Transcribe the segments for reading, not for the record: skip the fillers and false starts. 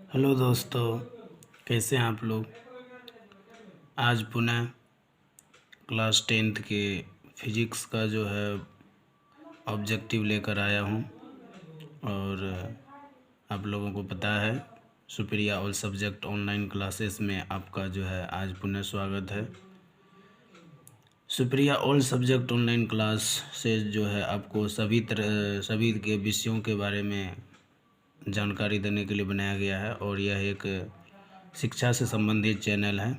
Hello दोस्तों, कैसे हैं आप लोग। आज पुनः क्लास 10th के फिजिक्स का जो है ऑब्जेक्टिव लेकर आया हूं। और आप लोगों को पता है Supriya all subject online classes में आपका जो है आज पुनः स्वागत है। Supriya all subject online class से जो है आपको सभी के विषयों के बारे में जानकारी देने के लिए बनाया गया है और यह एक शिक्षा से संबंधित चैनल है।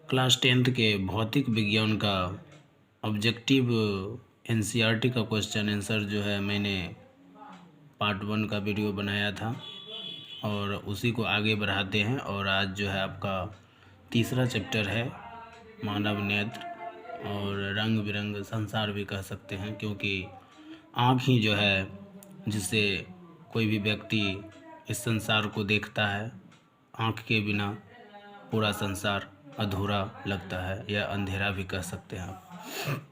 क्लास 10th के भौतिक विज्ञान का ऑब्जेक्टिव एनसीईआरटी का क्वेश्चन आंसर जो है मैंने पार्ट 1 का वीडियो बनाया था और उसी को आगे बढ़ाते हैं। और आज जो है आपका तीसरा चैप्टर है मानव नेत्र और रंग बिरंग संसार भी कह सकते हैं, क्योंकि आँख ही जो है जिससे कोई भी व्यक्ति इस संसार को देखता है। आँख के बिना पूरा संसार अधूरा लगता है या अंधेरा भी कह सकते हैं आप।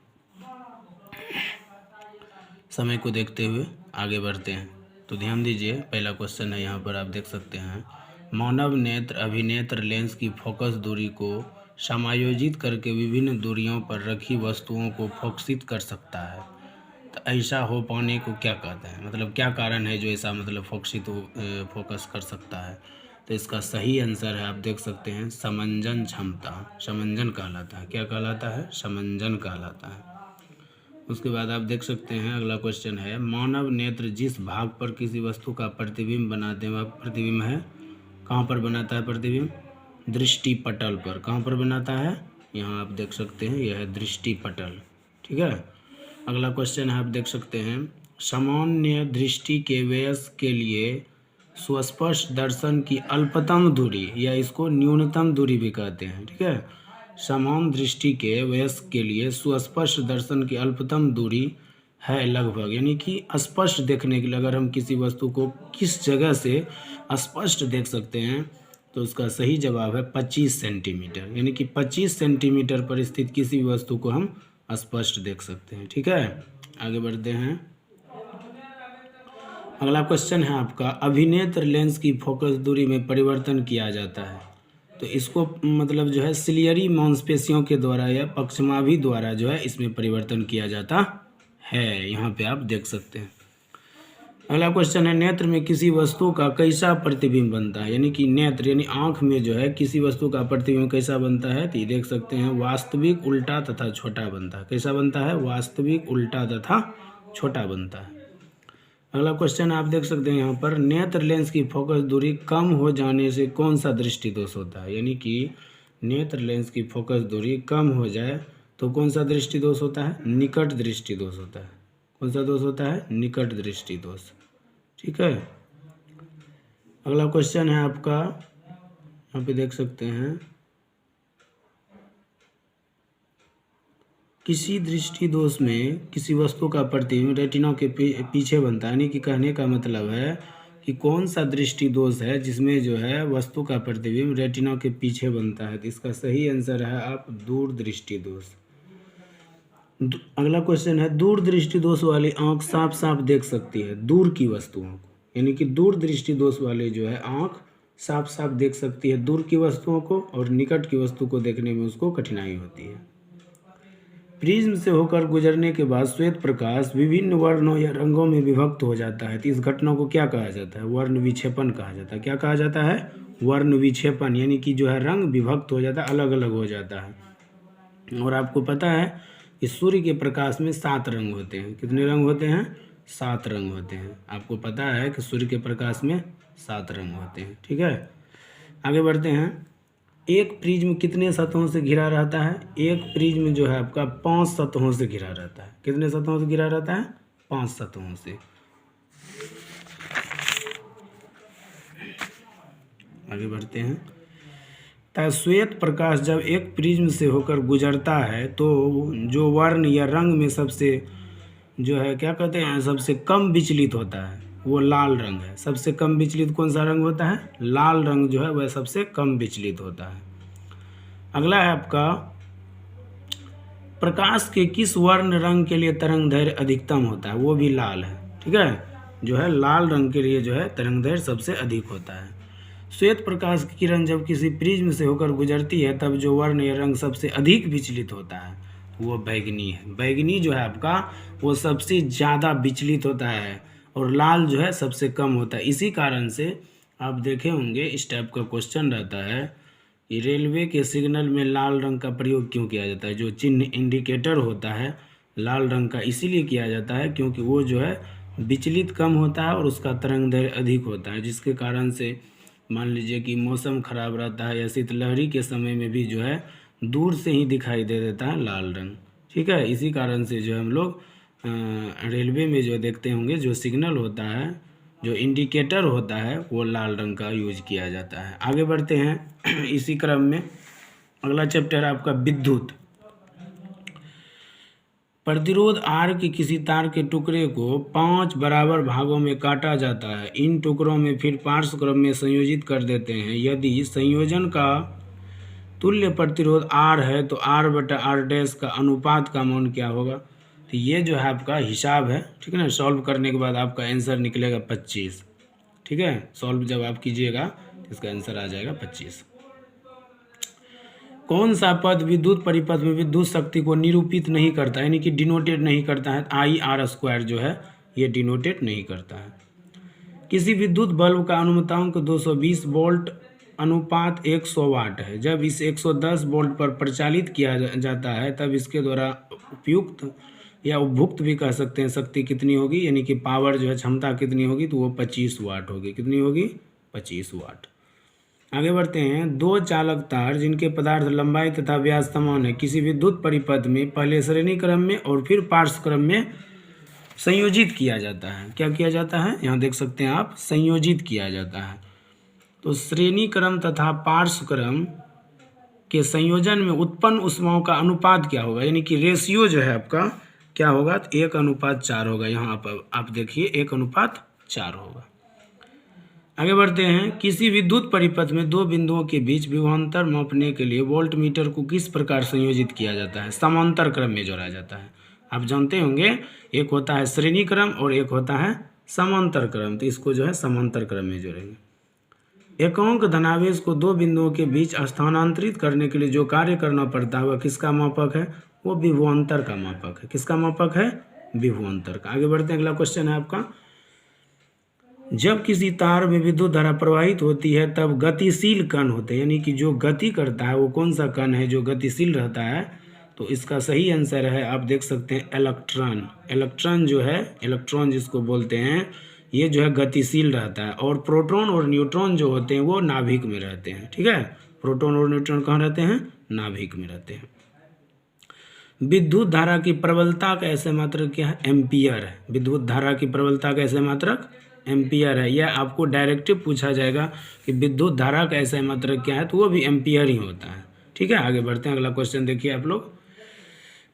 समय को देखते हुए आगे बढ़ते हैं, तो ध्यान दीजिए। पहला क्वेश्चन है, यहाँ पर आप देख सकते हैं, मानव नेत्र अभिनेत्र लेंस की फोकस दूरी को समायोजित करके विभिन्न दूरियों पर रखी वस्तुओं को फोकसित कर सकता है। तो ऐसा हो पाने को क्या कहते हैं, मतलब क्या कारण है जो ऐसा मतलब फोकस कर सकता है। तो इसका सही आंसर है, आप देख सकते हैं, समंजन क्षमता। समंजन कहलाता है। क्या कहलाता है? समंजन कहलाता है। उसके बाद आप देख सकते हैं अगला क्वेश्चन है, मानव नेत्र जिस भाग पर किसी वस्तु का प्रतिबिंब बनाते हैं वह प्रतिबिंब है। कहाँ पर बनाता है प्रतिबिंब? दृष्टि पटल पर। कहाँ पर बनाता है? यहाँ आप देख सकते हैं, यह है दृष्टि पटल। ठीक है। अगला क्वेश्चन है, आप देख सकते हैं, सामान्य दृष्टि के वयस्क के लिए सुस्पष्ट दर्शन की अल्पतम दूरी या इसको न्यूनतम दूरी भी कहते हैं। ठीक है। समान दृष्टि के वयस्क के लिए सुस्पष्ट दर्शन की अल्पतम दूरी है लगभग, यानी कि स्पष्ट देखने के लिए अगर हम किसी वस्तु को किस जगह से स्पष्ट देख सकते हैं तो उसका सही जवाब है 25 सेंटीमीटर। यानी कि 25 सेंटीमीटर पर स्थित किसी भी वस्तु को हम स्पष्ट देख सकते हैं। ठीक है। आगे बढ़ते हैं। अगला क्वेश्चन है आपका, अभिनेत्र लेंस की फोकस दूरी में परिवर्तन किया जाता है। तो इसको मतलब जो है सिलियरी मांसपेशियों के द्वारा या पक्षमाभि द्वारा जो है इसमें परिवर्तन किया जाता है। यहाँ पे आप देख सकते हैं। अगला क्वेश्चन है, नेत्र में किसी वस्तु का कैसा प्रतिबिंब बनता है। यानी कि नेत्र यानी आँख में जो है किसी वस्तु का प्रतिबिंब कैसा बनता है। तो ये देख सकते हैं, वास्तविक, उल्टा तथा छोटा बनता है। कैसा बनता है? वास्तविक, उल्टा तथा छोटा बनता है। अगला क्वेश्चन आप देख सकते हैं यहाँ पर, नेत्र लेंस की फोकस दूरी कम हो जाने से कौन सा दृष्टि दोष होता है। यानी कि नेत्र लेंस की फोकस दूरी कम हो जाए तो कौन सा दृष्टि दोष होता है? निकट दृष्टि दोष होता है। कौन सा दोष होता है? निकट दृष्टि दोष। ठीक है। अगला क्वेश्चन है आपका, यहाँ पे देख सकते हैं, किसी दृष्टि दोष में किसी वस्तु का प्रतिबिंब रेटिना के पीछे बनता है। यानी कि कहने का मतलब है कि कौन सा दृष्टि दोष है जिसमें जो है वस्तु का प्रतिबिंब रेटिना के पीछे बनता है। तो इसका सही आंसर है आप दूर दृष्टि दोष। अगला क्वेश्चन है, दूर दृष्टि दोष वाली आंख साफ साफ देख सकती है दूर की वस्तुओं को। यानी कि दूर दृष्टि दोष वाले जो है आंख साफ साफ देख सकती है दूर की वस्तुओं को, और निकट की वस्तु को देखने में उसको कठिनाई होती है। प्रिज्म से होकर गुजरने के बाद श्वेत प्रकाश विभिन्न वर्णों या रंगों में विभक्त हो जाता है। तो इस घटना को क्या कहा जाता है? वर्ण विक्षेपण कहा जाता है। क्या कहा जाता है? वर्ण विक्षेपण। यानी कि जो है रंग विभक्त हो जाता है, अलग अलग हो जाता है। और आपको पता है कि सूर्य के प्रकाश में 7 रंग होते हैं। कितने रंग होते हैं? 7 रंग होते हैं। आपको पता है कि सूर्य के प्रकाश में 7 रंग होते हैं। ठीक है। आगे बढ़ते हैं। एक प्रिज्म कितने सतहों से घिरा रहता है? एक प्रिज्म जो है आपका 5 सतहों से घिरा रहता है। कितने सतहों से घिरा रहता है? 5 सतहों से। आगे बढ़ते हैं। श्वेत प्रकाश जब एक प्रिज्म से होकर गुजरता है तो जो वर्ण या रंग में सबसे जो है क्या कहते हैं, सबसे कम विचलित होता है, वो लाल रंग है। सबसे कम विचलित कौन सा रंग होता है? लाल रंग जो है वह सबसे कम विचलित होता है। अगला है आपका, प्रकाश के किस वर्ण रंग के लिए तरंग दैर्घ्य अधिकतम होता है? वो भी लाल है। ठीक है। जो है लाल रंग के लिए जो है तरंगदैर्घ्य सबसे अधिक होता है। श्वेत प्रकाश की किरण जब किसी प्रिज्म से होकर गुजरती है तब जो वर्ण या रंग सबसे अधिक विचलित होता है वो बैगनी है। बैगनी जो है आपका वो सबसे ज़्यादा विचलित होता है और लाल जो है सबसे कम होता है। इसी कारण से आप देखे होंगे इस टाइप का क्वेश्चन रहता है कि रेलवे के सिग्नल में लाल रंग का प्रयोग क्यों किया जाता है। जो चिन्ह इंडिकेटर होता है लाल रंग का इसीलिए किया जाता है क्योंकि वो जो है विचलित कम होता है और उसका तरंगदैर्घ्य अधिक होता है, जिसके कारण से मान लीजिए कि मौसम खराब रहता है या शीतलहरी के समय में भी जो है दूर से ही दिखाई दे देता है लाल रंग। ठीक है, इसी कारण से जो हम लोग रेलवे में जो देखते होंगे जो सिग्नल होता है जो इंडिकेटर होता है वो लाल रंग का यूज किया जाता है। आगे बढ़ते हैं इसी क्रम में अगला चैप्टर है आपका विद्युत। प्रतिरोध आर के किसी तार के टुकड़े को 5 बराबर भागों में काटा जाता है। इन टुकड़ों में फिर पार्श्व क्रम में संयोजित कर देते हैं। यदि संयोजन का तुल्य प्रतिरोध आर है तो आर बटा आर डैश का अनुपात का मान क्या होगा। तो ये जो है आपका हिसाब है, ठीक है ना। सॉल्व करने के बाद आपका आंसर निकलेगा 25। ठीक है, सॉल्व जब आप कीजिएगा तो इसका आंसर आ जाएगा 25। कौन सा पद विद्युत परिपथ में विद्युत शक्ति को निरूपित नहीं करता यानी कि डिनोटेट नहीं करता है। आई आर स्क्वायर जो है ये डिनोटेट नहीं करता है। किसी विद्युत बल्ब का अनुमतांक 220 वोल्ट अनुपात 100 वाट है। जब इस 110 वोल्ट पर प्रचालित किया जाता है तब इसके द्वारा उपयुक्त या उपभुक्त भी कह सकते हैं शक्ति कितनी होगी, यानी कि पावर जो है क्षमता कितनी होगी, तो वो 25 वाट होगी। कितनी होगी, 25 वाट। आगे बढ़ते हैं। दो चालक तार जिनके पदार्थ लंबाई तथा व्यास समान है किसी विद्युत परिपथ में पहले श्रेणी क्रम में और फिर पार्श्व क्रम में संयोजित किया जाता है। क्या किया जाता है, यहाँ देख सकते हैं आप, संयोजित किया जाता है। तो श्रेणी क्रम तथा पार्श्व क्रम के संयोजन में उत्पन्न ऊष्माओं का अनुपात क्या होगा, यानी कि रेशियो जो है आपका क्या होगा, तो 1:4 होगा। यहाँ आप देखिए 1:4 होगा। आगे बढ़ते हैं। किसी विद्युत परिपथ में दो बिंदुओं के बीच विभवांतर मापने के लिए वोल्ट मीटर को किस प्रकार संयोजित किया जाता है, समांतर क्रम में जोड़ा जाता है। आप जानते होंगे एक होता है श्रेणी क्रम और एक होता है समांतर क्रम, तो इसको जो है समांतर क्रम में जोड़ेंगे। एकांक धनावेश को दो बिंदुओं के बीच स्थानांतरित करने के लिए जो कार्य करना पड़ता है वह किसका मापक है, वो विभवांतर का मापक है। किसका मापक है, विभवांतर का। आगे बढ़ते हैं। अगला क्वेश्चन है आपका, जब किसी तार में विद्युत धारा प्रवाहित होती है तब गतिशील कण होते हैं, यानी कि जो गति करता है वो कौन सा कण है जो गतिशील रहता है, तो इसका सही आंसर है आप देख सकते हैं इलेक्ट्रॉन। इलेक्ट्रॉन जो है, इलेक्ट्रॉन जिसको बोलते हैं, ये जो है गतिशील रहता है। और प्रोटॉन और न्यूट्रॉन जो होते हैं वो नाभिक में रहते हैं। ठीक है, प्रोटॉन और न्यूट्रॉन कहाँ रहते हैं, नाभिक में रहते हैं। विद्युत धारा की प्रबलता का ऐसे मात्रक क्या है, एम्पियर है। विद्युत धारा की प्रबलता का ऐसे मात्रक एम्पियर है। यह आपको डायरेक्टिव पूछा जाएगा कि विद्युत धारा का ऐसा मात्रक क्या है, तो वो भी एम्पियर ही होता है। ठीक है, आगे बढ़ते हैं। अगला क्वेश्चन देखिए आप लोग,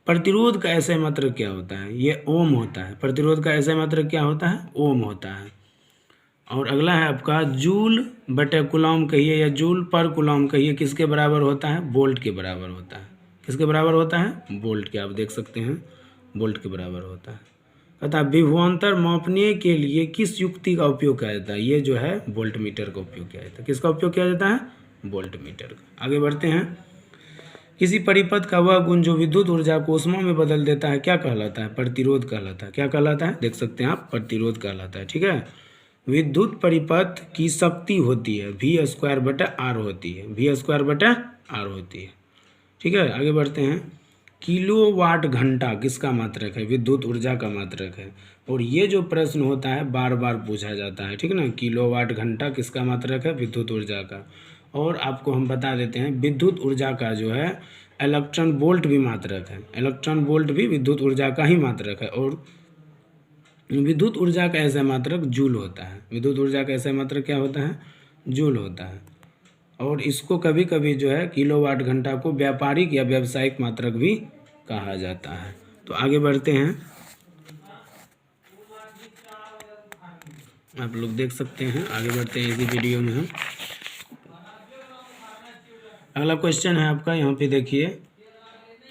प्रतिरोध का ऐसा मात्रक क्या होता है, ये ओम होता है। प्रतिरोध का ऐसा मात्रक क्या होता है, ओम होता है। और अगला है आपका जूल बटे कूलम कहिए या जूल पर कूलम कहिए, किसके बराबर होता है, वोल्ट के बराबर होता है। किसके बराबर होता है, वोल्ट के। आप देख सकते हैं वोल्ट के बराबर होता है। तथा विभवांतर मापने के लिए किस युक्ति का उपयोग किया जाता है, ये जो है वोल्ट मीटर का उपयोग किया जाता है। किसका उपयोग किया जाता है, वोल्ट मीटर का। आगे बढ़ते हैं। किसी परिपथ का वह गुण जो विद्युत ऊर्जा को ऊष्मा में बदल देता है क्या कहलाता है, प्रतिरोध कहलाता है। क्या कहलाता है, देख सकते हैं आप, प्रतिरोध कहलाता है। ठीक है, विद्युत परिपथ की शक्ति होती है V²/R होती है, V²/R होती है। ठीक है, आगे बढ़ते हैं। किलोवाट घंटा किसका मात्रक है, विद्युत ऊर्जा का मात्रक है। और ये जो प्रश्न होता है बार बार पूछा जाता है। ठीक है ना, किलोवाट घंटा किसका मात्रक है, विद्युत ऊर्जा का। और आपको हम बता देते हैं विद्युत ऊर्जा का जो है इलेक्ट्रॉन वोल्ट भी मात्रक है। इलेक्ट्रॉन वोल्ट भी विद्युत ऊर्जा का ही मात्रक है। और विद्युत ऊर्जा का ऐसा मात्रक जूल होता है। विद्युत ऊर्जा का ऐसा मात्रक क्या होता है, जूल होता है। और इसको कभी कभी जो है किलोवाट घंटा को व्यापारिक या व्यावसायिक मात्रक भी कहा जाता है। तो आगे बढ़ते हैं। आप लोग देख सकते हैं, आगे बढ़ते हैं इसी वीडियो में हम। अगला क्वेश्चन है आपका, यहाँ पे देखिए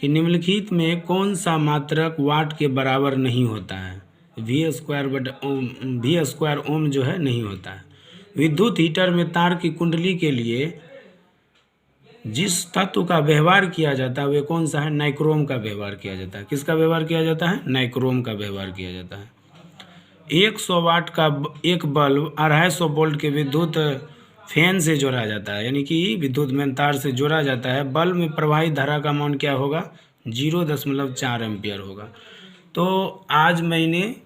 कि निम्नलिखित में कौन सा मात्रक वाट के बराबर नहीं होता है। V² ओम जो है नहीं होता है। विद्युत हीटर में तार की कुंडली के लिए जिस तत्व का व्यवहार किया जाता है वे कौन सा है? नाइक्रोम का व्यवहार किया जाता है। किसका व्यवहार किया जाता है? नाइक्रोम का व्यवहार किया जाता है। 100 वाट का एक बल्ब 250 वोल्ट के विद्युत फैन से जोड़ा जाता है, यानी कि विद्युत मेन तार से जोड़ा जाता है। बल्ब में प्रवाहित धारा का मान क्या होगा? 0.4 एम्पियर होगा। तो आज मैंने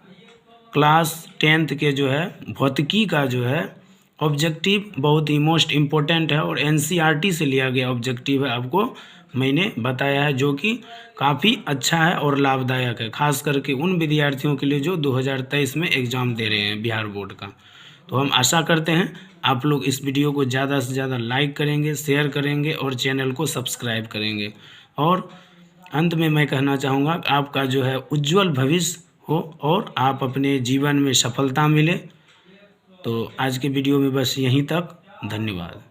क्लास 10th के जो है भौतिकी का जो है ऑब्जेक्टिव बहुत ही मोस्ट इम्पोर्टेंट है और NCERT से लिया गया ऑब्जेक्टिव है, आपको मैंने बताया है, जो कि काफ़ी अच्छा है और लाभदायक है, खास करके उन विद्यार्थियों के लिए जो 2023 में एग्ज़ाम दे रहे हैं बिहार बोर्ड का। तो हम आशा करते हैं आप लोग इस वीडियो को ज़्यादा से ज़्यादा लाइक करेंगे, शेयर करेंगे और चैनल को सब्सक्राइब करेंगे। और अंत में मैं कहना चाहूँगा आपका जो है उज्जवल भविष्य हो और आप अपने जीवन में सफलता मिले। तो आज के वीडियो में बस यहीं तक। धन्यवाद।